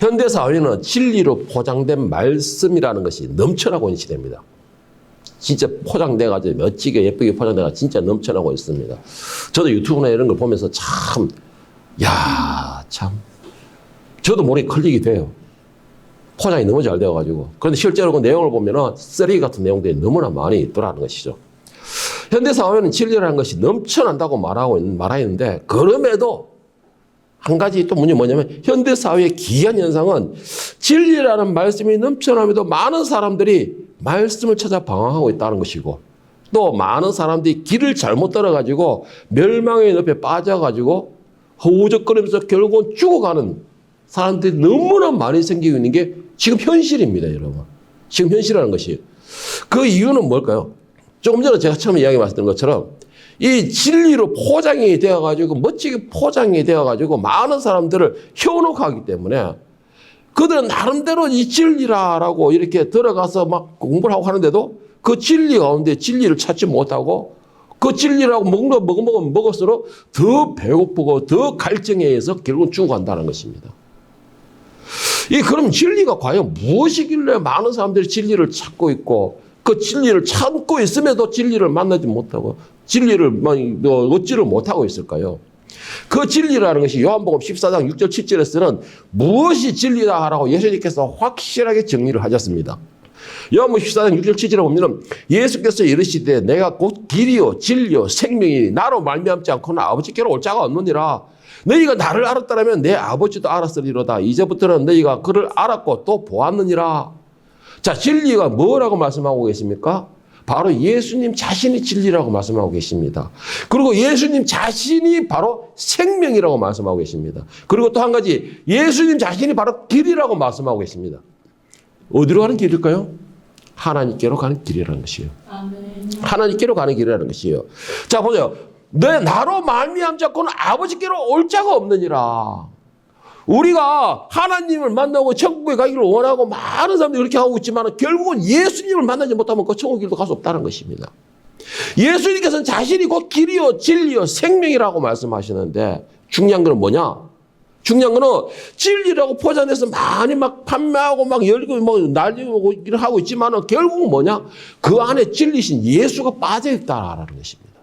현대사회는 진리로 포장된 말씀이라는 것이 넘쳐나고 있는 시대입니다. 진짜 포장돼가지고 멋지게 예쁘게 포장돼가 진짜 넘쳐나고 있습니다. 저도 유튜브나 이런 걸 보면서 참 저도 모르게 클릭이 돼요. 포장이 너무 잘 되어가지고. 그런데 실제로 그 내용을 보면은 쓰레기 같은 내용들이 너무나 많이 있더라는 것이죠. 현대사회는 진리라는 것이 넘쳐난다고 말하는데, 그럼에도 한 가지 또 문제가 뭐냐면, 현대사회의 기이한 현상은 진리라는 말씀이 넘쳐나면도 많은 사람들이 말씀을 찾아 방황하고 있다는 것이고, 또 많은 사람들이 길을 잘못 따라가지고 멸망의 늪에 빠져가지고 허우적거리면서 결국은 죽어가는 사람들이 너무나 많이 생기고 있는 게 지금 현실입니다, 여러분. 지금 현실이라는 것이. 그 이유는 뭘까요? 조금 전에 제가 처음에 이야기 말씀드린 것처럼 이 진리로 포장이 되어가지고 멋지게 포장이 되어가지고 많은 사람들을 현혹하기 때문에 그들은 나름대로 이 진리라고 이렇게 들어가서 막 공부를 하고 하는데도 그 진리 가운데 진리를 찾지 못하고 그 진리라고 먹을수록 더 배고프고 더 갈증에 의해서 결국은 죽어간다는 것입니다. 그럼 진리가 과연 무엇이길래 많은 사람들이 진리를 찾고 있고 그 진리를 찾고 있음에도 진리를 만나지 못하고 진리를 얻지를 못하고 있을까요? 그 진리라는 것이 요한복음 14장 6절 7절에서는 무엇이 진리다라고 예수님께서 확실하게 정리를 하셨습니다. 요한복음 14장 6절 7절에 보면 예수께서 이르시되 내가 곧 길이요 진리요 생명이니 나로 말미암지 않고는 아버지께로 올 자가 없느니라. 너희가 나를 알았다라면 내 아버지도 알았으리로다. 이제부터는 너희가 그를 알았고 또 보았느니라. 자, 진리가 뭐라고 말씀하고 계십니까? 바로 예수님 자신이 진리라고 말씀하고 계십니다. 그리고 예수님 자신이 바로 생명이라고 말씀하고 계십니다. 그리고 또 한 가지, 예수님 자신이 바로 길이라고 말씀하고 계십니다. 어디로 가는 길일까요? 하나님께로 가는 길이라는 것이에요. 아멘. 하나님께로 가는 길이라는 것이에요. 자, 보세요. 나로 말미암지 않고는 아버지께로 올 자가 없느니라. 우리가 하나님을 만나고 천국에 가기를 원하고 많은 사람들이 그렇게 하고 있지만 결국은 예수님을 만나지 못하면 그 천국 길도 갈 수 없다는 것입니다. 예수님께서는 자신이 곧 길이요 진리요 생명이라고 말씀하시는데 중요한 건 뭐냐? 중요한 거는 진리라고 포장해서 많이 막 판매하고 막 열고 뭐 날리고 일을 하고 있지만 결국은 뭐냐? 그 안에 진리신 예수가 빠져 있다라는 것입니다.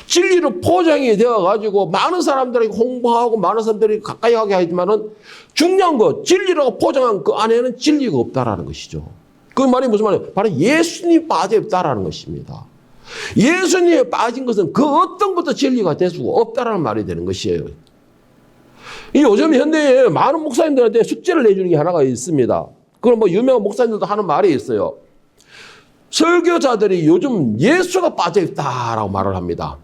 진리로 포장이 되어가지고 많은 사람들이 홍보하고 많은 사람들이 가까이 하게 하지만은 중요한 거 진리라고 포장한 그 안에는 진리가 없다라는 것이죠. 그 말이 무슨 말이에요? 바로 예수님이 빠져 있다라는 것입니다. 예수님에 빠진 것은 그 어떤 것도 진리가 될 수가 없다라는 말이 되는 것이에요. 요즘 현대에 많은 목사님들한테 숙제를 내주는 게 하나가 있습니다. 그럼 뭐 유명한 목사님들도 하는 말이 있어요. 설교자들이 요즘 예수가 빠져있다라고 말을 합니다.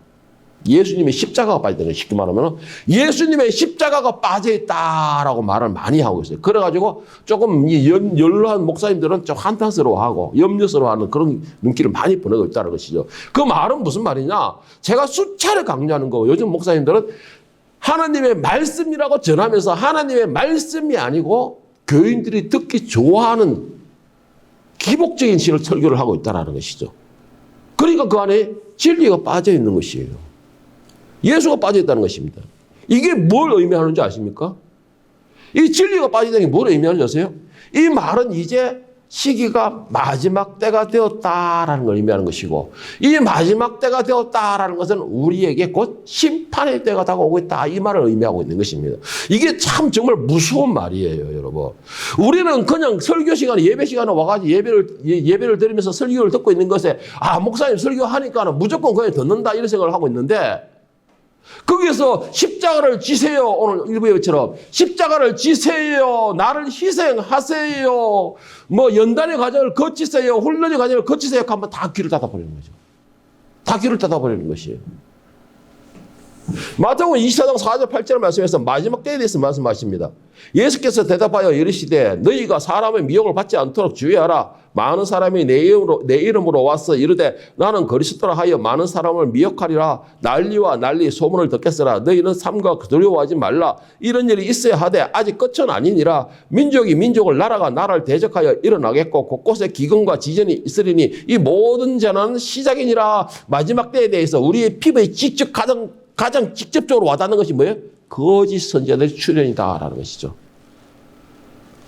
예수님의 십자가가 빠져있다는 쉽게 말하면 예수님의 십자가가 빠져있다라고 말을 많이 하고 있어요. 그래가지고 조금 연로한 목사님들은 좀 한탄스러워하고 염려스러워하는 그런 눈길을 많이 보내고 있다는 것이죠. 그 말은 무슨 말이냐? 제가 수차례 강조하는 거 요즘 목사님들은 하나님의 말씀이라고 전하면서 하나님의 말씀이 아니고 교인들이 듣기 좋아하는 기복적인 설교를 하고 있다는 것이죠. 그러니까 그 안에 진리가 빠져 있는 것이에요. 예수가 빠져 있다는 것입니다. 이게 뭘 의미하는지 아십니까? 이 진리가 빠져 있다는 게 뭘 의미하는지 아세요? 이 말은 이제 시기가 마지막 때가 되었다라는 걸 의미하는 것이고 이 마지막 때가 되었다라는 것은 우리에게 곧 심판의 때가 다가오고 있다 이 말을 의미하고 있는 것입니다. 이게 참 정말 무서운 말이에요, 여러분. 우리는 그냥 설교 시간에 예배 시간에 와가지고 예배를 드리면서 설교를 듣고 있는 것에 목사님 설교하니까 무조건 그냥 듣는다 이런 생각을 하고 있는데 거기에서 십자가를 지세요. 오늘 일부 예배처럼 십자가를 지세요. 나를 희생하세요. 뭐 연단의 과정을 거치세요. 훈련의 과정을 거치세요. 하면 다 귀를 닫아버리는 거죠. 다 귀를 닫아버리는 것이에요. 마태복음 24장 4절 8절 말씀에서 마지막 때에 대해서 말씀하십니다. 예수께서 대답하여 이르시되 너희가 사람의 미혹을 받지 않도록 주의하라. 많은 사람이 내 이름으로 와서 이르되 나는 그리스도라 하여 많은 사람을 미혹하리라. 난리와 난리 소문을 듣겠으라. 너희는 삼가 두려워하지 말라. 이런 일이 있어야 하되 아직 끝은 아니니라. 민족이 민족을 나라가 나라를 대적하여 일어나겠고 곳곳에 기근과 지전이 있으리니 이 모든 재난은 시작이니라. 마지막 때에 대해서 우리의 피부에 직접 가장 직접적으로 와닿는 것이 뭐예요? 거짓 선지자들의 출현이다라는 것이죠.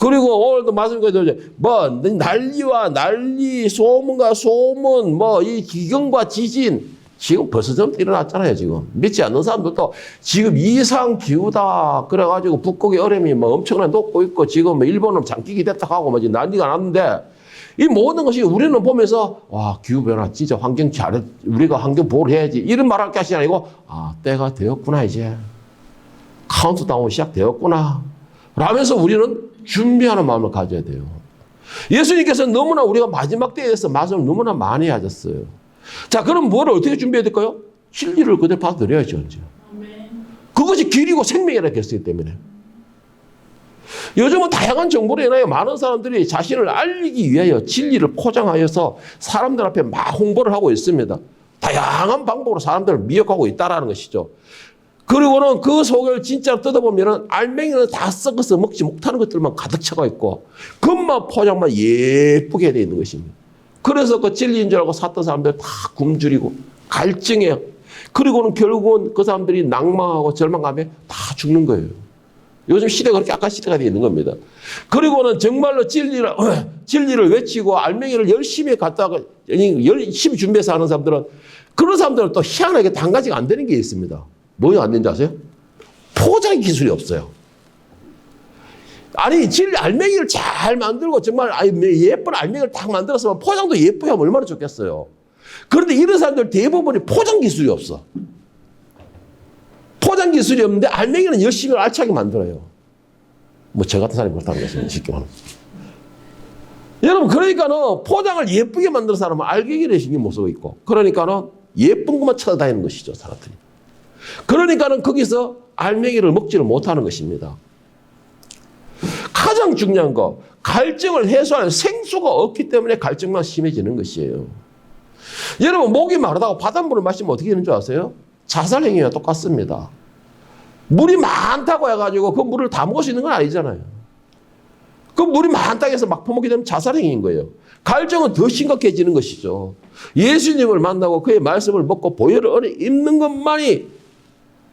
그리고 오늘도 말씀드렸죠. 뭐 난리와 난리, 소문과 소문, 뭐 이 기경과 지진 지금 벌써 좀 일어났잖아요. 지금 믿지 않는 사람들도 지금 이상 기후다 그래가지고 북극의 얼음이 뭐 엄청나게 녹고 있고 지금 뭐 일본은 장기기 됐다 하고 뭐 난리가 났는데 이 모든 것이 우리는 보면서 와 기후 변화 진짜 환경 잘해 우리가 환경 보호를 해야지 이런 말할 것이 아니고 아 때가 되었구나 이제 카운트다운 시작되었구나 라면서 우리는 준비하는 마음을 가져야 돼요. 예수님께서는 너무나 우리가 마지막 때에 대해서 말씀을 너무나 많이 하셨어요. 자, 그럼 뭐를 어떻게 준비해야 될까요? 진리를 그대로 받아들여야죠. 이제. 그것이 길이고 생명이라고 했기 때문에. 요즘은 다양한 정보로 인하여 많은 사람들이 자신을 알리기 위하여 진리를 포장하여서 사람들 앞에 막 홍보를 하고 있습니다. 다양한 방법으로 사람들을 미혹하고 있다는 것이죠. 그리고는 그 속을 진짜로 뜯어보면 알맹이는 다 썩어서 먹지 못하는 것들만 가득 차가 있고 겉만 포장만 예쁘게 되어 있는 것입니다. 그래서 그 진리인 줄 알고 샀던 사람들 다 굶주리고 갈증해요. 그리고는 결국은 그 사람들이 낭망하고 절망감에 다 죽는 거예요. 요즘 시대가 그렇게 악한 시대가 되어 있는 겁니다. 그리고는 정말로 진리를 외치고 알맹이를 열심히 갖다가 열심히 준비해서 하는 사람들은 그런 사람들은 또 희한하게 한 가지가 안 되는 게 있습니다. 뭐가 안 되는지 아세요? 포장 기술이 없어요. 아니 진리 알맹이를 잘 만들고 정말 예쁜 알맹이를 딱 만들었으면 포장도 예쁘게 하면 얼마나 좋겠어요. 그런데 이런 사람들 대부분이 포장 기술이 없어. 포장 기술이 없는데 알맹이는 열심히 알차게 만들어요. 뭐 저 같은 사람이 그렇다는 것입니다. 쉽게 말하면. 여러분 그러니까는 포장을 예쁘게 만드는 사람은 알갱이를 신경 못 쓰고 있고 그러니까는 예쁜 것만 찾아다니는 것이죠. 사람들이. 그러니까는 거기서 알맹이를 먹지를 못하는 것입니다. 가장 중요한 거 갈증을 해소하는 생수가 없기 때문에 갈증만 심해지는 것이에요. 여러분 목이 마르다고 바닷물을 마시면 어떻게 되는 줄 아세요? 자살 행위와 똑같습니다. 물이 많다고 해가지고 그 물을 다 먹을 수 있는 건 아니잖아요. 그 물이 많다고 해서 막 퍼먹게 되면 자살 행위인 거예요. 갈증은 더 심각해지는 것이죠. 예수님을 만나고 그의 말씀을 먹고 보혈을 얻어 입는 것만이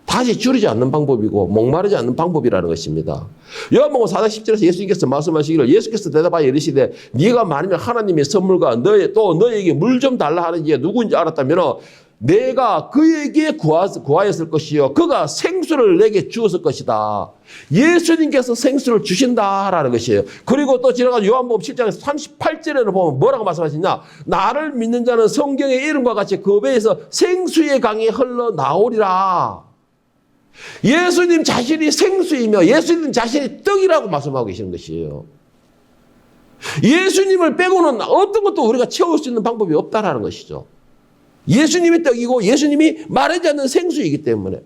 다시 줄이지 않는 방법이고 목마르지 않는 방법이라는 것입니다. 요한복음 4장 10절에서 예수님께서 말씀하시기를 예수께서 대답하여 이르시되 네가 만이면 하나님의 선물과 너에게 물 좀 달라 하는 이가 누구인지 알았다면 내가 그에게 구하였을 것이요 그가 생수를 내게 주었을 것이다. 예수님께서 생수를 주신다라는 것이에요. 그리고 또 지나가서 요한복음 7장에서 38절에는 보면 뭐라고 말씀하시냐 나를 믿는 자는 성경의 이름과 같이 그 배에서 생수의 강이 흘러나오리라. 예수님 자신이 생수이며 예수님 자신이 떡이라고 말씀하고 계시는 것이에요. 예수님을 빼고는 어떤 것도 우리가 채울 수 있는 방법이 없다라는 것이죠. 예수님이 떡이고 예수님이 마르지 않는 생수이기 때문에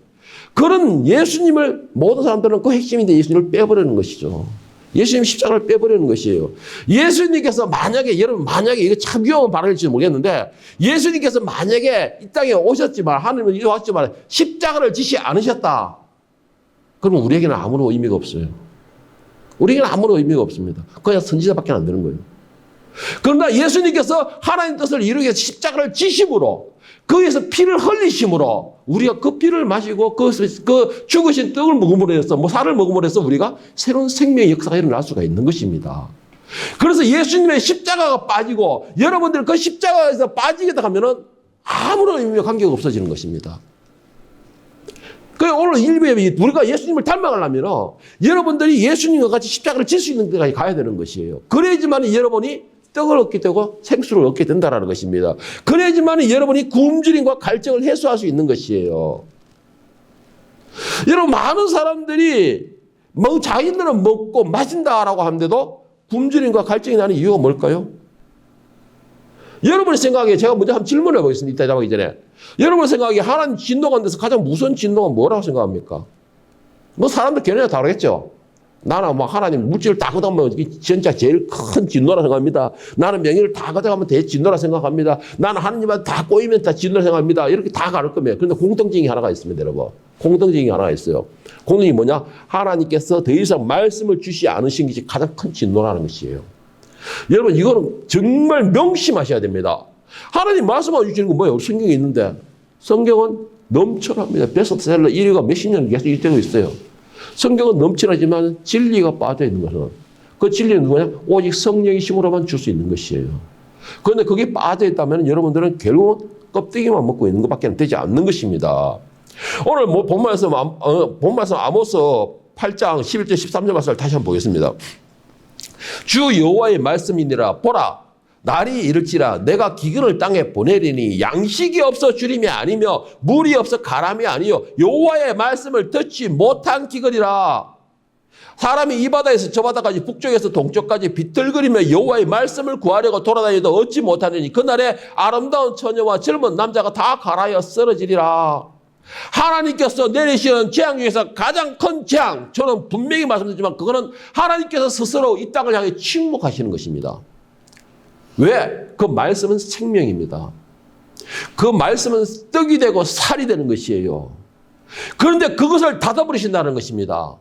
그런 예수님을 모든 사람들은 그 핵심인데 예수님을 빼버리는 것이죠. 예수님 십자가를 빼버리는 것이에요. 예수님께서 여러분 이거 참 위험한 발언일지 모르겠는데 예수님께서 만약에 이 땅에 오셨지만 하늘에 오셨지만 십자가를 지시 않으셨다. 그러면 우리에게는 아무런 의미가 없어요. 우리에게는 아무런 의미가 없습니다. 그냥 선지자밖에 안 되는 거예요. 그러나 예수님께서 하나님 뜻을 이루기 위해서 십자가를 지심으로 거기에서 피를 흘리심으로 우리가 그 피를 마시고 그 죽으신 떡을 먹음으로 해서 살을 먹음으로 해서 우리가 새로운 생명의 역사가 일어날 수가 있는 것입니다. 그래서 예수님의 십자가가 빠지고 여러분들 그 십자가에서 빠지겠다 하면은 아무런 의미와 관계가 없어지는 것입니다. 그래서 오늘 일부에 우리가 예수님을 닮아가려면 여러분들이 예수님과 같이 십자가를 질 수 있는 데까지 가야 되는 것이에요. 그래야지만 여러분이 떡을 얻게 되고 생수를 얻게 된다는 것입니다. 그래야지만 여러분이 굶주림과 갈증을 해소할 수 있는 것이에요. 여러분 많은 사람들이 자기들은 먹고 마신다라고 하는데도 굶주림과 갈증이 나는 이유가 뭘까요? 여러분의 생각에 제가 먼저 한번 질문을 해보겠습니다. 이따 잡기 전에. 여러분의 생각에 하나님 진노가 돼서 가장 무서운 진노가 뭐라고 생각합니까? 사람들 견해가 다르겠죠. 나는 하나님 물질을 다 걷어가면 진짜 제일 큰 진노라 생각합니다. 나는 명예를 다 걷어가면 대진노라 생각합니다. 나는 하나님한테 다 꼬이면 다 진노라 생각합니다. 이렇게 다 가를 거면. 그런데 공통점이 하나가 있습니다, 여러분. 공통점이 하나가 있어요. 공통점이 뭐냐? 하나님께서 더 이상 말씀을 주시 않으신 것이 가장 큰 진노라는 것이에요. 여러분 이거는 정말 명심하셔야 됩니다. 하나님 말씀만 주시는 건 뭐예요? 성경에 있는데 성경은 넘쳐납니다. 베스트셀러 1위가 몇십 년 계속 되고 있어요. 성경은 넘쳐나지만 진리가 빠져 있는 것은 그 진리는 누구냐? 오직 성령의 힘으로만 줄 수 있는 것이에요. 그런데 그게 빠져있다면 여러분들은 결국 껍데기만 먹고 있는 것밖에 되지 않는 것입니다. 오늘 뭐 본 말씀 아모스 8장 11절 13절 말씀을 다시 한번 보겠습니다. 주 여호와의 말씀이니라. 보라, 날이 이를지라 내가 기근을 땅에 보내리니 양식이 없어 주림이 아니며 물이 없어 가람이 아니요 여호와의 말씀을 듣지 못한 기근이라. 사람이 이 바다에서 저 바다까지 북쪽에서 동쪽까지 비틀거리며 여호와의 말씀을 구하려고 돌아다니도 얻지 못하느니 그날에 아름다운 처녀와 젊은 남자가 다 갈아여 쓰러지리라. 하나님께서 내리시는 재앙 중에서 가장 큰 재앙, 저는 분명히 말씀드리지만 그거는 하나님께서 스스로 이 땅을 향해 침묵하시는 것입니다. 왜? 그 말씀은 생명입니다. 그 말씀은 떡이 되고 살이 되는 것이에요. 그런데 그것을 닫아버리신다는 것입니다.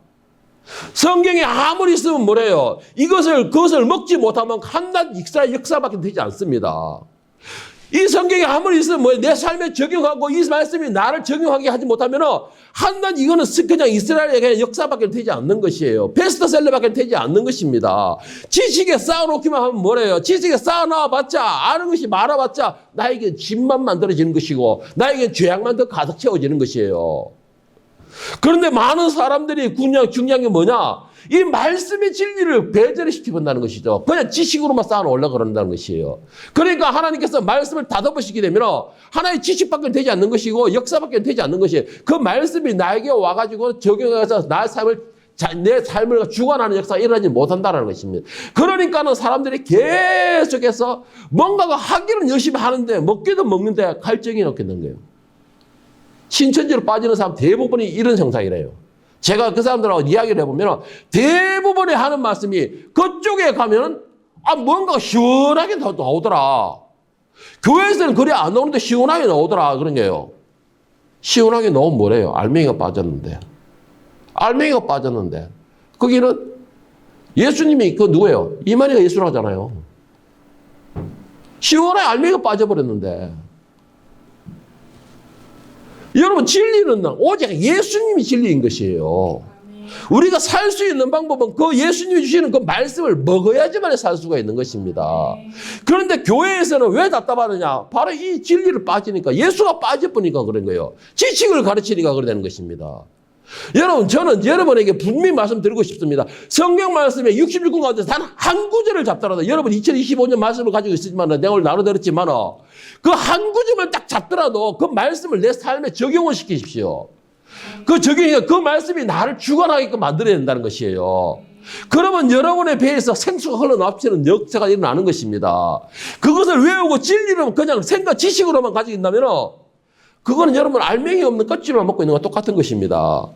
성경에 아무리 있으면 뭐래요? 그것을 먹지 못하면 한낱 역사밖에 되지 않습니다. 이 성경에 아무리 있으면 뭐예요? 내 삶에 적용하고 이 말씀이 나를 적용하게 하지 못하면 한낱 이거는 그냥 이스라엘의 그냥 역사밖에 되지 않는 것이에요. 베스트셀러밖에 되지 않는 것입니다. 지식에 쌓아놓기만 하면 뭐래요? 지식에 쌓아놔봤자 아는 것이 많아봤자 나에게 짐만 만들어지는 것이고 나에게 죄악만 더 가득 채워지는 것이에요. 그런데 많은 사람들이 중요한 게 뭐냐? 이 말씀의 진리를 배제를 시켜본다는 것이죠. 그냥 지식으로만 쌓아놓으려고 그런다는 것이에요. 그러니까 하나님께서 말씀을 닫아버리시게 되면 하나의 지식밖에 되지 않는 것이고 역사밖에 되지 않는 것이에요. 그 말씀이 나에게 와가지고 적용해서 내 삶을 주관하는 역사가 일어나지 못한다는 것입니다. 그러니까는 사람들이 계속해서 뭔가가 하기는 열심히 하는데 먹기도 먹는데 갈증이 없게 되는 거예요. 신천지로 빠지는 사람 대부분이 이런 형상이래요. 제가 그 사람들하고 이야기를 해보면 대부분이 하는 말씀이 그쪽에 가면 뭔가 시원하게 나오더라. 교회에서는 그래 안 나오는데 시원하게 나오더라. 그런 게요. 시원하게 나오면 뭐래요? 알맹이가 빠졌는데. 알맹이가 빠졌는데. 거기는 예수님이 그 누구예요? 이만희가 예수라잖아요. 시원하게 알맹이가 빠져버렸는데. 여러분 진리는 오직 예수님이 진리인 것이에요. 우리가 살 수 있는 방법은 그 예수님이 주시는 그 말씀을 먹어야지만 살 수가 있는 것입니다. 그런데 교회에서는 왜 답답하느냐? 바로 이 진리를 빠지니까 예수가 빠져버리니까 그런 거예요. 지식을 가르치니까 그래 되는 것입니다. 여러분 저는 여러분에게 분명히 말씀드리고 싶습니다. 성경 말씀에 66권 가운데 단 한 구절을 잡더라도 여러분 2025년 말씀을 가지고 있지만 내가 오늘 나눠드렸지만 그 한 구절을 딱 잡더라도 그 말씀을 내 삶에 적용을 시키십시오. 그 적용이 그 말씀이 나를 주관하게끔 만들어야 된다는 것이에요. 그러면 여러분의 배에서 생수가 흘러넘치는 역사가 일어나는 것입니다. 그것을 외우고 진리로 그냥 생각 지식으로만 가지고 있다면 그거는 여러분 알맹이 없는 껍질만 먹고 있는 것과 똑같은 것입니다.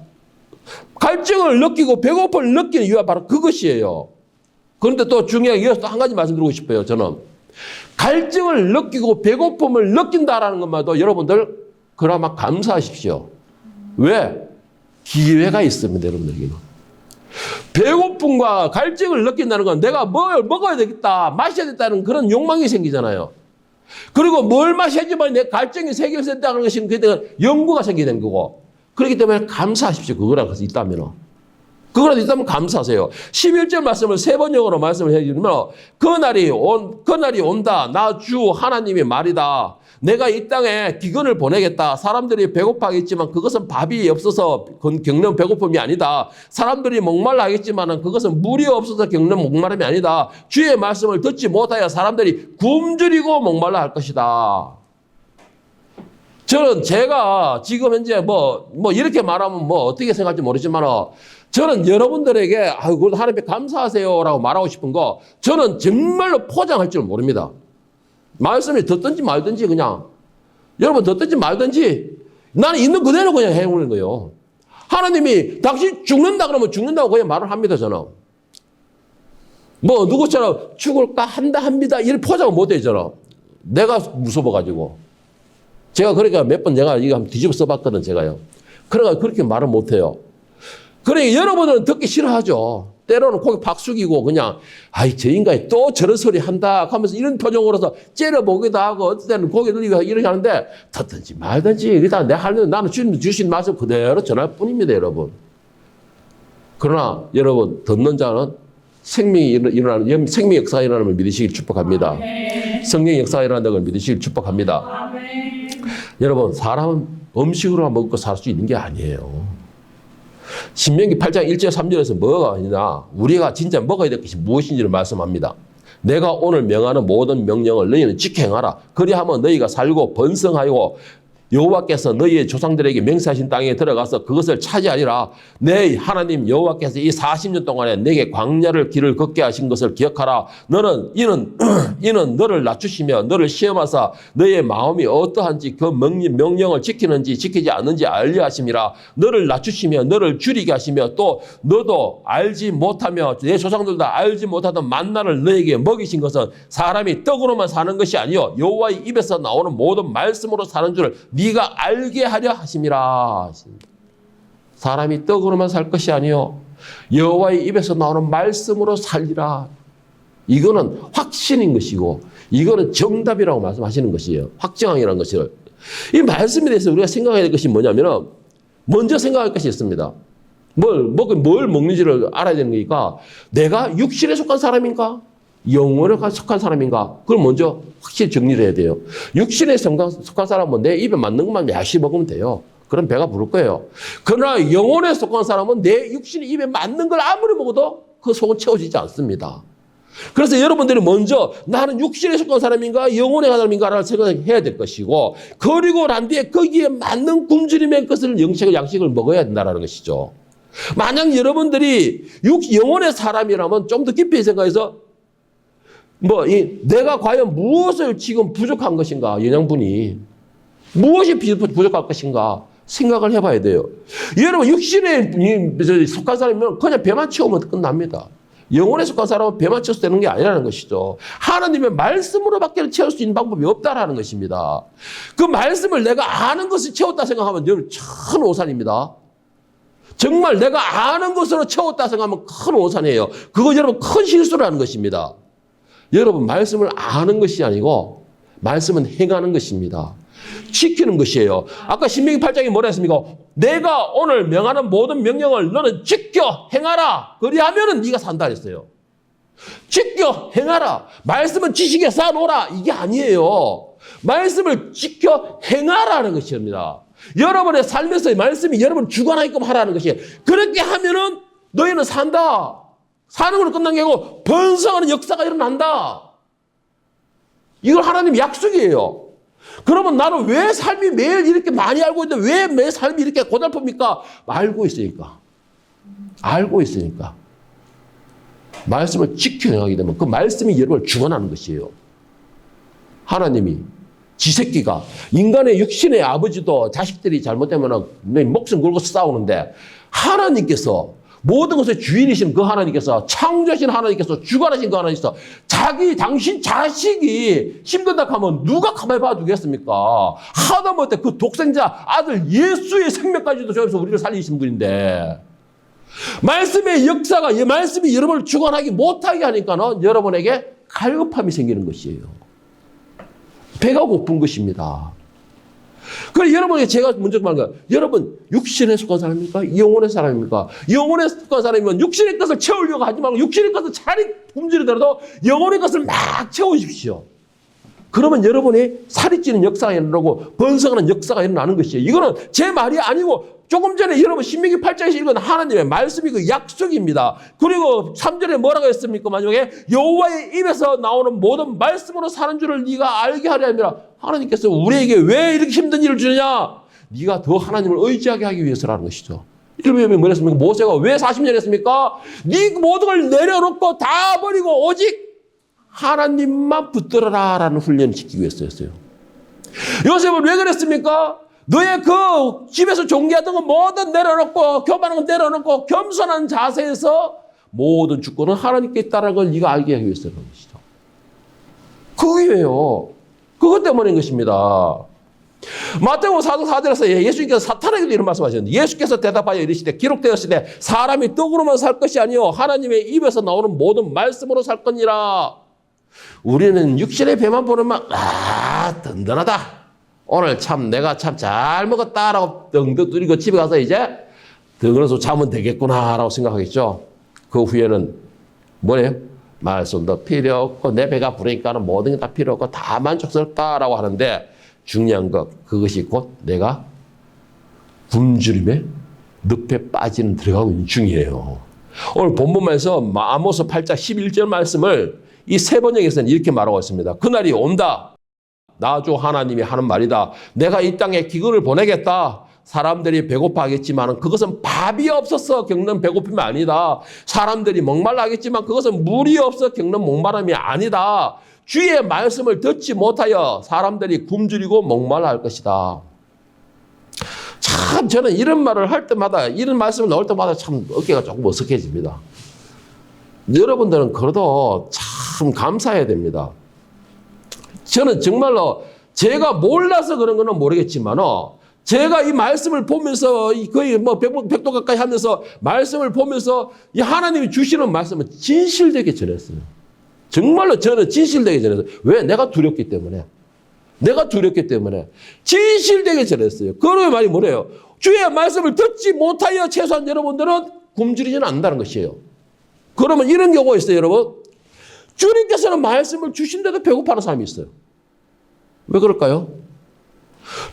갈증을 느끼고 배고픔을 느끼는 이유가 바로 그것이에요. 그런데 또 중요한 이어서 또 한 가지 말씀드리고 싶어요. 저는 갈증을 느끼고 배고픔을 느낀다라는 것만도 여러분들 그나마 감사하십시오. 왜? 기회가 있습니다. 여러분들에게는. 배고픔과 갈증을 느낀다는 건 내가 뭘 먹어야 되겠다, 마셔야 되겠다는 그런 욕망이 생기잖아요. 그리고 뭘 마셔야지만 내 갈증이 해결된다는 것이 연구가 생기게 된 거고. 그렇기 때문에 감사하십시오. 그거라도 있다면. 그거라도 있다면 감사하세요. 11절 말씀을 세 번역으로 말씀을 해주면 그날이 온다. 나 주 하나님의 말이다. 내가 이 땅에 기근을 보내겠다. 사람들이 배고파하겠지만 그것은 밥이 없어서 겪는 배고픔이 아니다. 사람들이 목말라하겠지만 그것은 물이 없어서 겪는 목마름이 아니다. 주의 말씀을 듣지 못하여 사람들이 굶주리고 목말라 할 것이다. 저는 제가 지금 현재 뭐 이렇게 말하면 어떻게 생각할지 모르지만 저는 여러분들에게 하나님께 감사하세요라고 말하고 싶은 거 저는 정말로 포장할 줄 모릅니다. 말씀을 듣든지 말든지 그냥 여러분 듣든지 말든지 나는 있는 그대로 그냥 해오는 거예요. 하나님이 당신 죽는다 그러면 죽는다고 그냥 말을 합니다. 저는 누구처럼 죽을까 합니다 이런 포장을 못해요. 저는 내가 무서워가지고 제가 그러니까 몇 번 내가 이거 한번 뒤집어 써봤거든 제가요. 그러니까 그렇게 말을 못해요. 그러니까 여러분은 듣기 싫어하죠. 때로는 고개 팍 숙이고 그냥 저 인간이 또 저런 소리 한다 하면서 이런 표정으로서 째려보기도 하고 어떨 때는 고개 들리고 이렇게 하는데 듣든지 말든지 일단 나는 주신 말씀 그대로 전할 뿐입니다. 여러분. 그러나 여러분 듣는 자는 생명이 일어나는, 생명 역사가 일어나는 걸 믿으시길 축복합니다. 성령 역사가 일어난다는 걸 믿으시길 축복합니다. 여러분, 사람은 음식으로만 먹고 살 수 있는 게 아니에요. 신명기 8장 1절 3절에서 뭐가 아니냐, 우리가 진짜 먹어야 될 것이 무엇인지를 말씀합니다. 내가 오늘 명하는 모든 명령을 너희는 지켜 행하라. 그리하면 너희가 살고 번성하고 여호와께서 너희의 조상들에게 맹세하신 땅에 들어가서 그것을 차지하리라. 내 하나님 여호와께서 이 40년 동안에 내게 광야를 길을 걷게 하신 것을 기억하라. 이는 너를 낮추시며 너를 시험하사 너의 마음이 어떠한지 그 명령을 지키는지 지키지 않는지 알려 하심이라. 너를 낮추시며 너를 줄이게 하시며 또 너도 알지 못하며 내 조상들도 알지 못하던 만나를 너에게 먹이신 것은 사람이 떡으로만 사는 것이 아니요 여호와의 입에서 나오는 모든 말씀으로 사는 줄 네가 알게 하려 하심이라. 사람이 떡으로만 살 것이 아니요 여호와의 입에서 나오는 말씀으로 살리라. 이거는 확신인 것이고 이거는 정답이라고 말씀하시는 것이에요. 확정이라는 것을. 이 말씀에 대해서 우리가 생각해야 될 것이 뭐냐면 먼저 생각할 것이 있습니다. 뭘 먹는지를 알아야 되는 거니까 내가 육신에 속한 사람인가? 영혼에 속한 사람인가? 그걸 먼저 확실히 정리를 해야 돼요. 육신에 속한 사람은 내 입에 맞는 것만 야시 먹으면 돼요. 그럼 배가 부를 거예요. 그러나 영혼에 속한 사람은 내 육신이 입에 맞는 걸 아무리 먹어도 그 속은 채워지지 않습니다. 그래서 여러분들이 먼저 나는 육신에 속한 사람인가 영혼에 속한 사람인가를 생각해야 될 것이고 그리고 난 뒤에 거기에 맞는 굶주림의 것을 양식을 먹어야 된다는 것이죠. 만약 여러분들이 영혼의 사람이라면 좀 더 깊이 생각해서 내가 과연 무엇을 지금 부족한 것인가, 영양분이. 무엇이 부족할 것인가 생각을 해봐야 돼요. 여러분, 육신에 속한 사람이면 그냥 배만 채우면 끝납니다. 영혼에 속한 사람은 배만 채워서 되는 게 아니라는 것이죠. 하나님의 말씀으로밖에 채울 수 있는 방법이 없다라는 것입니다. 그 말씀을 내가 아는 것을 채웠다 생각하면 여러분 큰 오산입니다. 정말 내가 아는 것으로 채웠다 생각하면 큰 오산이에요. 그거 여러분 큰 실수를 하는 것입니다. 여러분 말씀을 아는 것이 아니고 말씀은 행하는 것입니다. 지키는 것이에요. 아까 신명기 8장에 뭐라 했습니까? 내가 오늘 명하는 모든 명령을 너는 지켜 행하라. 그리하면은 네가 산다 했어요. 지켜 행하라. 말씀은 지식에 쌓아놓으라. 이게 아니에요. 말씀을 지켜 행하라는 것입니다. 여러분의 삶에서 말씀이 여러분 주관하게끔 하라는 것이에요. 그렇게 하면은 너희는 산다. 사는 걸로 끝난 게 아니고 번성하는 역사가 일어난다. 이걸 하나님 약속이에요. 그러면 나는 왜 삶이 매일 이렇게 많이 알고 있는데 왜 매 삶이 이렇게 고달픕니까? 알고 있으니까. 알고 있으니까. 말씀을 지켜 행하게 되면 그 말씀이 여러분을 주관하는 것이에요. 하나님이 지새끼가 인간의 육신의 아버지도 자식들이 잘못되면 목숨 걸고 싸우는데 하나님께서 모든 것의 주인이신 그 하나님께서 창조하신 하나님께서 주관하신 그 하나님께서 당신 자식이 힘들다 하면 누가 가만히 봐주겠습니까? 하다못해 그 독생자 아들 예수의 생명까지도 저기서 우리를 살리신 분인데 말씀의 역사가 이 말씀이 여러분을 주관하기 못하게 하니까는 여러분에게 갈급함이 생기는 것이에요. 배가 고픈 것입니다. 그래 여러분이 제가 먼저 말한 거야. 여러분 육신에 속한 사람입니까? 영혼의 사람입니까? 영혼에 속한 사람이면 육신의 것을 채우려고 하지 말고 육신의 것을 잘 굶주리더라도 영혼의 것을 막 채우십시오. 그러면 여러분이 살이 찌는 역사가 일어나고 번성하는 역사가 일어나는 것이에요. 이거는 제 말이 아니고 조금 전에 여러분 신명기 8장에서 읽은 하나님의 말씀이 그 약속입니다. 그리고 3절에 뭐라고 했습니까? 마지막에 여호와의 입에서 나오는 모든 말씀으로 사는 줄을 네가 알게 하려 함이라. 하나님께서 우리에게 왜 이렇게 힘든 일을 주느냐? 네가 더 하나님을 의지하게 하기 위해서라는 것이죠. 이러면 뭐 했습니까? 모세가 왜 40년 했습니까? 네 모든 걸 내려놓고 다 버리고 오직 하나님만 붙들어라라는 훈련을 시키기 위해서였어요. 요셉은 왜 그랬습니까? 너의 그 집에서 존귀하던 건 뭐든 내려놓고 교만한 건 내려놓고 겸손한 자세에서 모든 주권은 하나님께 있다는 걸 네가 알게 하기 위해서라는 것이죠. 그게요. 그것 때문인 것입니다. 마태복음 4장 4절에서 예수님께서 사탄에게도 이런 말씀하셨는데 예수께서 대답하여 이르시되 기록되었으되 사람이 떡으로만 살 것이 아니요 하나님의 입에서 나오는 모든 말씀으로 살 거니라. 우리는 육신의 배만 보면 든든하다. 오늘 참 내가 참 잘 먹었다라고 덩덕 두리고 집에 가서 이제 덩그러서 자면 되겠구나라고 생각하겠죠. 그 후에는 뭐래요? 말씀도 필요 없고 내 배가 부르니까는 모든 게 다 필요 없고 다 만족스럽다라고 하는데 중요한 것 그것이 곧 내가 굶주림에 늪에 빠지는 들어가고 있는 중이에요. 오늘 본문에서 아모스 8장 11절 말씀을 이 세 번역에서는 이렇게 말하고 있습니다. 그날이 온다. 나 주 하나님이 하는 말이다. 내가 이 땅에 기근을 보내겠다. 사람들이 배고파하겠지만 그것은 밥이 없어서 겪는 배고픔이 아니다. 사람들이 목말라하겠지만 그것은 물이 없어 겪는 목마름이 아니다. 주의 말씀을 듣지 못하여 사람들이 굶주리고 목말라 할 것이다. 참 저는 이런 말을 할 때마다 이런 말씀을 나올 때마다 참 어깨가 조금 어색해집니다. 여러분들은 그래도 참 감사해야 됩니다. 저는 정말로 제가 몰라서 그런 거는 모르겠지만 제가 이 말씀을 보면서 거의 뭐 100도 가까이 하면서 말씀을 보면서 이 하나님이 주시는 말씀을 진실되게 전했어요. 정말로 저는 진실되게 전했어요. 왜? 내가 두렵기 때문에. 내가 두렵기 때문에 진실되게 전했어요. 그러면 말이 뭐래요? 주의 말씀을 듣지 못하여 최소한 여러분들은 굶주리지는 않는다는 것이에요. 그러면 이런 경우가 있어요, 여러분. 주님께서는 말씀을 주신데도 배고파하는 사람이 있어요. 왜 그럴까요?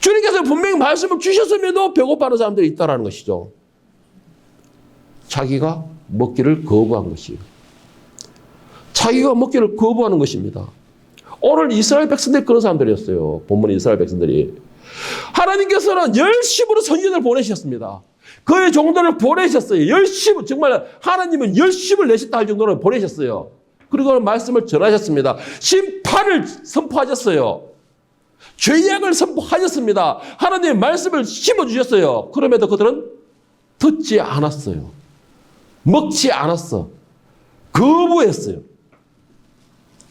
주님께서 분명히 말씀을 주셨음에도 배고파하는 사람들이 있다는 것이죠. 자기가 먹기를 거부한 것이에요. 자기가 먹기를 거부하는 것입니다. 오늘 이스라엘 백성들이 그런 사람들이었어요. 본문의 이스라엘 백성들이. 하나님께서는 열심으로 선지자를 보내셨습니다. 그의 종들을 보내셨어요. 열심, 정말 하나님은 열심을 내셨다 할 정도로 보내셨어요. 그리고 말씀을 전하셨습니다. 심판을 선포하셨어요. 죄악을 선포하셨습니다. 하나님의 말씀을 심어주셨어요. 그럼에도 그들은 듣지 않았어요. 먹지 않았어. 거부했어요.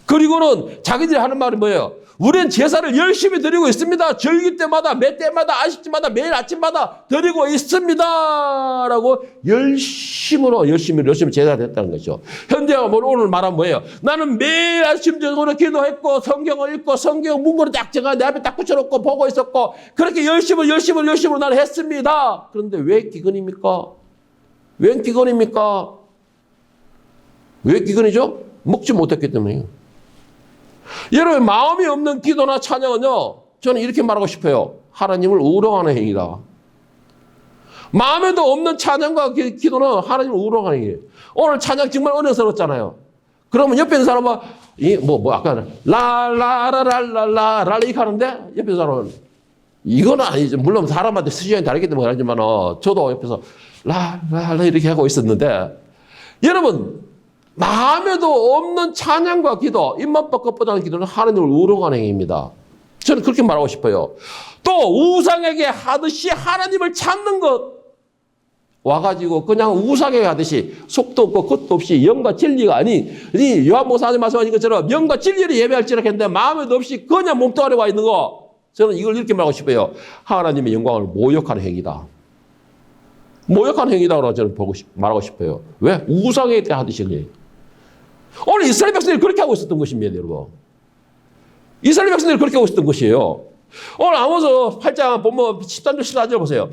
그리고는 자기들이 하는 말이 뭐예요? 우리는 제사를 열심히 드리고 있습니다. 절기 때마다, 매 때마다, 안식주마다, 매일 아침마다 드리고 있습니다. 라고 열심히 제사를 했다는 것이죠. 현대가 오늘 말하면 뭐예요? 나는 매일 아침 저녁으로 기도했고, 성경을 읽고, 성경 문구를 딱 제가 내 앞에 딱 붙여놓고 보고 있었고, 그렇게 열심히 나는 했습니다. 그런데 왜 기근입니까? 왜 기근입니까? 왜 기근이죠? 먹지 못했기 때문이에요. 여러분 마음이 없는 기도나 찬양은요. 저는 이렇게 말하고 싶어요. 하나님을 우롱하는 행위다. 마음에도 없는 찬양과 기도는 하나님을 우롱하는 행위예요. 오늘 찬양 정말 은혜스럽잖아요. 그러면 옆에 있는 사람은 아까 라라라라라라 이렇게 하는데 옆에 있는 사람은 이거는 아니죠. 물론 사람한테 수준이 다르기 때문에 그러지만 저도 옆에서 라라라 이렇게 하고 있었는데 여러분 마음에도 없는 찬양과 기도, 입만 뻑뻑하는 기도는 하나님을 우롱하는 행위입니다. 저는 그렇게 말하고 싶어요. 또 우상에게 하듯이 하나님을 찾는 것 와가지고 그냥 우상에게 하듯이 속도 없고 끝도 없이 영과 진리가 아닌 요한복음 말씀하신 것처럼 영과 진리를 예배할지라 했는데 마음에도 없이 그냥 몸뚱아리 와 있는 거 저는 이걸 이렇게 말하고 싶어요. 하나님의 영광을 모욕하는 행위다. 모욕하는 행위다라고 저는 말하고 싶어요. 왜? 우상에 대해 하듯이 그래요. 오늘 이스라엘 백성들이 그렇게 하고 있었던 것입니다, 여러분. 이스라엘 백성들이 그렇게 하고 있었던 것이에요. 오늘 아모스 8장 보면 13절 14절 보세요.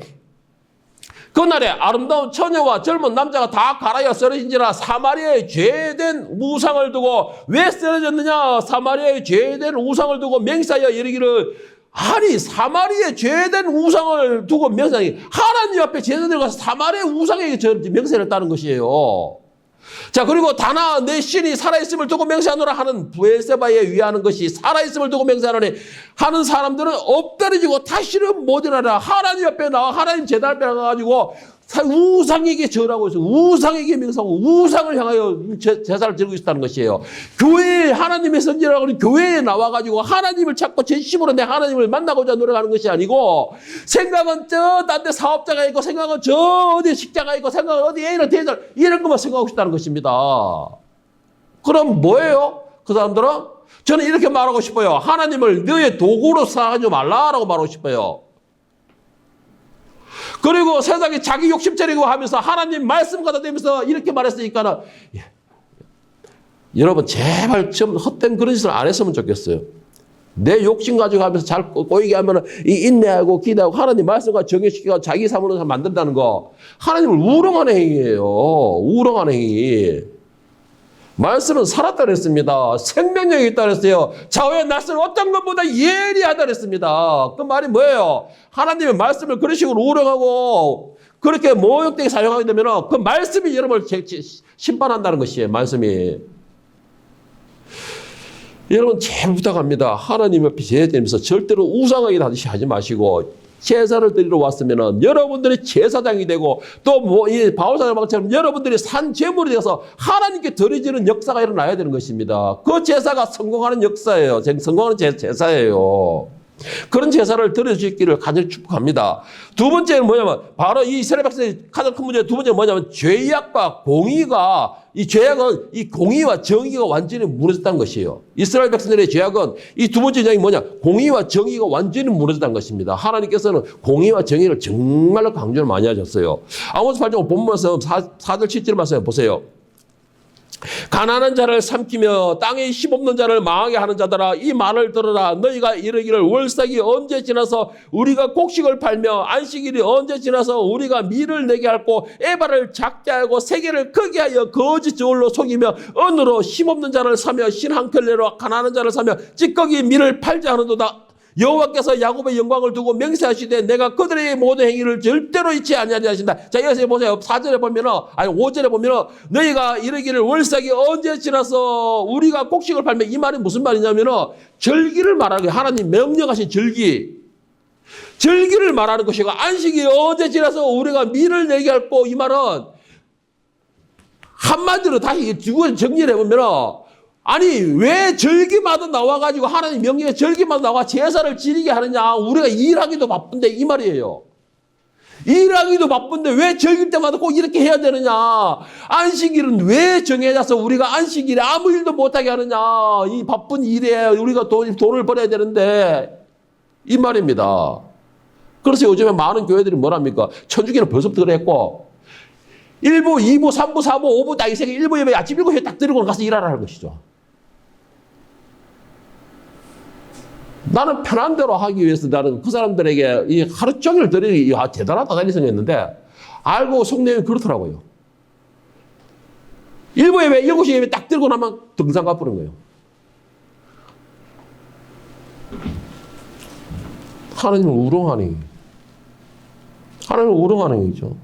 그날에 아름다운 처녀와 젊은 남자가 다 갈아여 쓰러진지라 사마리아의 죄된 우상을 두고 왜 쓰러졌느냐? 사마리아의 죄된 우상을 두고 맹세하여 이르기를 아니 사마리아의 죄된 우상을 두고 맹세하니 하나님 앞에 제자들 가서 사마리아의 우상에게 맹세를 했다는 것이에요. 자 그리고 다나 내 신이 살아있음을 두고 맹세하노라 하는 브엘세바에 위하는 것이 살아있음을 두고 맹세하노니 하는 사람들은 엎드려지고 다시는 못 일어나라. 하나님 앞에 나와 하나님 제단 앞에 나가가지고 우상에게 절하고 있어요. 우상에게 맹세하고 우상을 향하여 제사를 드리고 있다는 것이에요. 교회에 하나님의 선지라고 하는 교회에 나와가지고 하나님을 찾고 진심으로 내 하나님을 만나고자 노력하는 것이 아니고 생각은 저 딴 데 사업자가 있고 생각은 저 어디 식자가 있고 생각은 어디 A를 대절 이런 것만 생각하고 싶다는 것입니다. 그럼 뭐예요? 그 사람들은 저는 이렇게 말하고 싶어요. 하나님을 너의 도구로 생각하지 말라라고 말하고 싶어요. 그리고 세상에 자기 욕심 차리고 하면서 하나님 말씀 갖다 대면서 이렇게 말했으니까는 여러분 제발 좀 헛된 그런 짓을 안 했으면 좋겠어요. 내 욕심 가지고 하면서 잘 꼬이게 하면은 이 인내하고 기도하고 하나님 말씀과 정의시키고 자기 삶으로 만든다는 거 하나님을 우롱하는 행위예요. 우롱하는 행위. 말씀은 살았다 그랬습니다. 생명력이 있다 그랬어요. 좌우의 낯선 어떤 것보다 예리하다 그랬습니다. 그 말이 뭐예요? 하나님의 말씀을 그런 식으로 우롱하고 그렇게 모욕되게 사용하게 되면 그 말씀이 여러분을 심판한다는 것이에요. 말씀이. 여러분 잘 부탁합니다. 하나님 앞에 제사드리면서 절대로 우상하게 하지 마시고 제사를 드리러 왔으면 여러분들이 제사장이 되고 또 이 바울사장처럼 여러분들이 산 제물이 되어서 하나님께 드려지는 역사가 일어나야 되는 것입니다. 그 제사가 성공하는 역사예요. 성공하는 제사예요. 그런 제사를 드려주시기를 간절히 축복합니다. 두 번째는 뭐냐면 바로 이 이스라엘 백성의 가장 큰 문제 두 번째는 뭐냐면 죄악과 공의가 이 죄악은 이 공의와 정의가 완전히 무너졌다는 것이에요. 이스라엘 백성들의 죄악은 이 두 번째 죄악이 뭐냐? 공의와 정의가 완전히 무너졌다는 것입니다. 하나님께서는 공의와 정의를 정말로 강조를 많이 하셨어요. 아모스 8장 본문 말씀 4절 7절 말씀 보세요. 가난한 자를 삼키며 땅에 힘없는 자를 망하게 하는 자들아 이 말을 들으라. 너희가 이르기를 월삭이 언제 지나서 우리가 곡식을 팔며 안식일이 언제 지나서 우리가 밀을 내게 할고 에바를 작게 하고 세계를 크게 하여 거짓 저울로 속이며 언으로 힘없는 자를 사며 신 한 켤레로 가난한 자를 사며 찌꺼기 밀을 팔자 하는도다. 여호와께서 야곱의 영광을 두고 맹세하시되 내가 그들의 모든 행위를 절대로 잊지 아니하리라 하신다. 자, 여기서 보세요. 4절에 보면은, 아니 5절에 보면은 너희가 이르기를 월삭이 언제 지나서 우리가 곡식을 팔며 이 말이 무슨 말이냐면은 절기를 말하는 거예요. 하나님 명령하신 절기. 절기를 말하는 것이고 안식이 언제 지나서 우리가 밀을 내게 할고 이 말은 한마디로 다시 정리를 해보면은 아니 왜 절기마다 나와가지고 하나님 명령의 절기마다 나와 제사를 지리게 하느냐. 우리가 일하기도 바쁜데 이 말이에요. 일하기도 바쁜데 왜 절기 때마다 꼭 이렇게 해야 되느냐. 안식일은 왜 정해져서 우리가 안식일에 아무 일도 못하게 하느냐. 이 바쁜 일에 우리가 돈을 벌어야 되는데 이 말입니다. 그래서 요즘에 많은 교회들이 뭐랍니까? 천주교는 벌써부터 그랬고 1부, 2부, 3부, 4부, 5부 딱 이 세계 1부 예배 아침 7시에 딱 드리고 가서 일하라는 것이죠. 나는 편한 대로 하기 위해서 나는 그 사람들에게 이 하루 종일 드리기 대단하다 이런 생각했는데 알고 속내용이 그렇더라고요. 1부 예배, 7시 예배 딱 들고 나면 등산 가버린 거예요. 하나님을 우롱하니. 하나님을 우롱하는 얘기죠.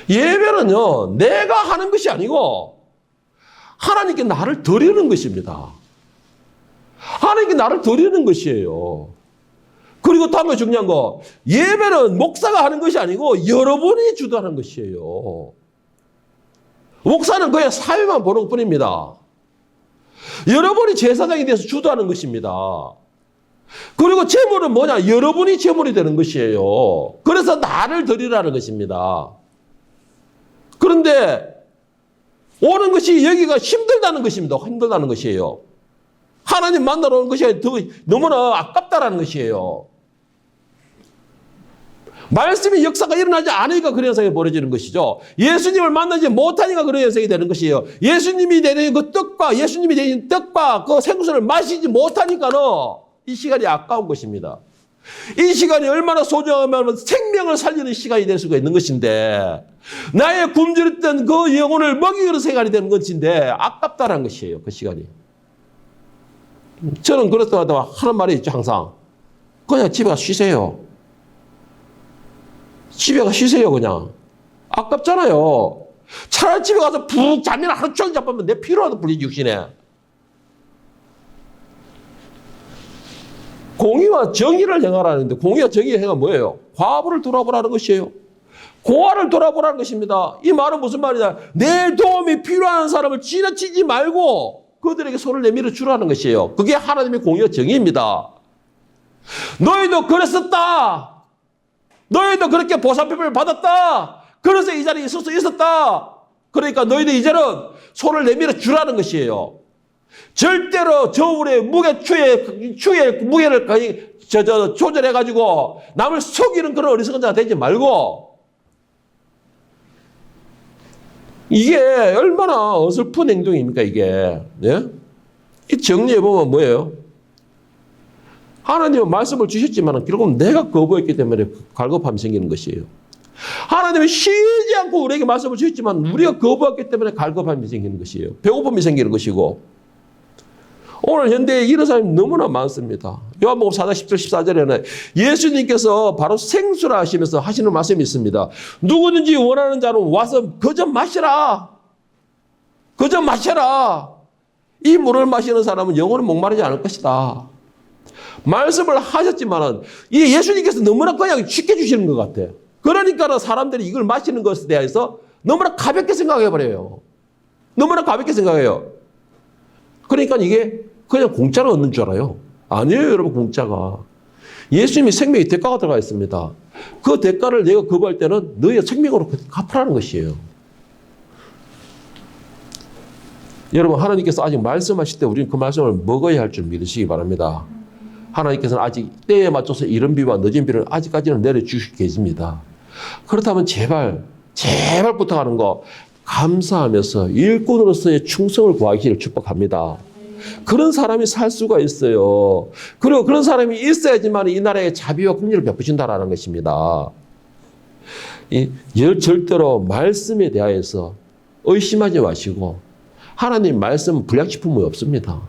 예배는요, 내가 하는 것이 아니고 하나님께 나를 드리는 것입니다. 하나님께 나를 드리는 것이에요. 그리고 다음에 중요한 거, 예배는 목사가 하는 것이 아니고 여러분이 주도하는 것이에요. 목사는 그냥 사회만 보는 것뿐입니다. 여러분이 제사장이 돼서 주도하는 것입니다. 그리고 제물은 뭐냐? 여러분이 제물이 되는 것이에요. 그래서 나를 드리라는 것입니다. 그런데 오는 것이 여기가 힘들다는 것입니다. 힘들다는 것이에요. 하나님 만나러 오는 것이 너무나 아깝다라는 것이에요. 말씀의 역사가 일어나지 않으니까 그런 현상이 벌어지는 것이죠. 예수님을 만나지 못하니까 그런 현상이 되는 것이에요. 예수님이 되는 그 떡과 예수님이 되는 떡과 그 생수를 마시지 못하니까는 이 시간이 아까운 것입니다. 이 시간이 얼마나 소중하면 생명을 살리는 시간이 될 수가 있는 것인데 나의 굶주렸던 그 영혼을 먹이는 시간이 되는 것인데 아깝다는 것이에요. 그 시간이. 저는 그럴 때마다 하는 말이 있죠. 항상. 그냥 집에 가서 쉬세요. 집에 가서 쉬세요. 그냥. 아깝잖아요. 차라리 집에 가서 푹 자면 하루 종일 잡으면 내 피로라도 풀리지 육신에. 공의와 정의를 행하라는데 공의와 정의의 행은 뭐예요? 과부를 돌아보라는 것이에요. 고아를 돌아보라는 것입니다. 이 말은 무슨 말이냐? 내 도움이 필요한 사람을 지나치지 말고 그들에게 손을 내밀어 주라는 것이에요. 그게 하나님의 공의와 정의입니다. 너희도 그랬었다. 너희도 그렇게 보살핌을 받았다. 그래서 이 자리에 있을 수 있었다. 그러니까 너희도 이제는 손을 내밀어 주라는 것이에요. 절대로 저울의 추의 무게를 조절해가지고 남을 속이는 그런 어리석은 자가 되지 말고 이게 얼마나 어설픈 행동입니까, 이게. 예? 이 정리해보면 뭐예요? 하나님은 말씀을 주셨지만 결국은 내가 거부했기 때문에 갈급함이 생기는 것이에요. 하나님은 쉬지 않고 우리에게 말씀을 주셨지만 우리가 거부했기 때문에 갈급함이 생기는 것이에요. 배고픔이 생기는 것이고. 오늘 현대에 이런 사람이 너무나 많습니다. 요한복음 4장 10절 14절에는 예수님께서 바로 생수라 하시면서 하시는 말씀이 있습니다. 누구든지 원하는 자는 와서 그저 마시라. 그저 마셔라. 이 물을 마시는 사람은 영원히 목마르지 않을 것이다. 말씀을 하셨지만은 이 예수님께서 너무나 그냥 쉽게 주시는 것 같아요. 그러니까 사람들이 이걸 마시는 것에 대해서 너무나 가볍게 생각해버려요. 너무나 가볍게 생각해요. 그러니까 이게 그냥 공짜로 얻는 줄 알아요. 아니에요, 여러분, 공짜가. 예수님이 생명의 대가가 들어가 있습니다. 그 대가를 내가 거부할 때는 너의 생명으로 갚으라는 것이에요. 여러분, 하나님께서 아직 말씀하실 때 우리는 그 말씀을 먹어야 할 줄 믿으시기 바랍니다. 하나님께서는 아직 때에 맞춰서 이른 비와 늦은 비를 아직까지는 내려주시고 계십니다. 그렇다면 제발 부탁하는 거 감사하면서 일꾼으로서의 충성을 구하기를 축복합니다. 그런 사람이 살 수가 있어요. 그리고 그런 사람이 있어야지만 이 나라에 자비와 긍휼을 베푸신다라는 것입니다. 절대로 말씀에 대하여서 의심하지 마시고 하나님 말씀은 불량식품이 없습니다.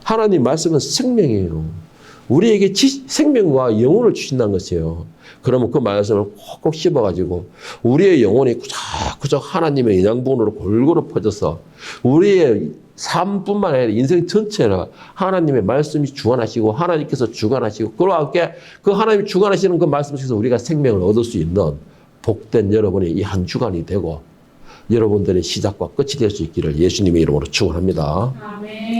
하나님 말씀은 생명이에요. 우리에게 생명과 영혼을 주신다는 것이에요. 그러면 그 말씀을 콕콕 씹어가지고 우리의 영혼이 구적구적 하나님의 영양분으로 골고루 퍼져서 우리의 삶뿐만 아니라 인생 전체를 하나님의 말씀이 주관하시고 하나님께서 주관하시고 그와 함께 그 하나님이 주관하시는 그 말씀 속에서 우리가 생명을 얻을 수 있는 복된 여러분의 이 한 주간이 되고 여러분들의 시작과 끝이 될 수 있기를 예수님의 이름으로 축원합니다. 아멘.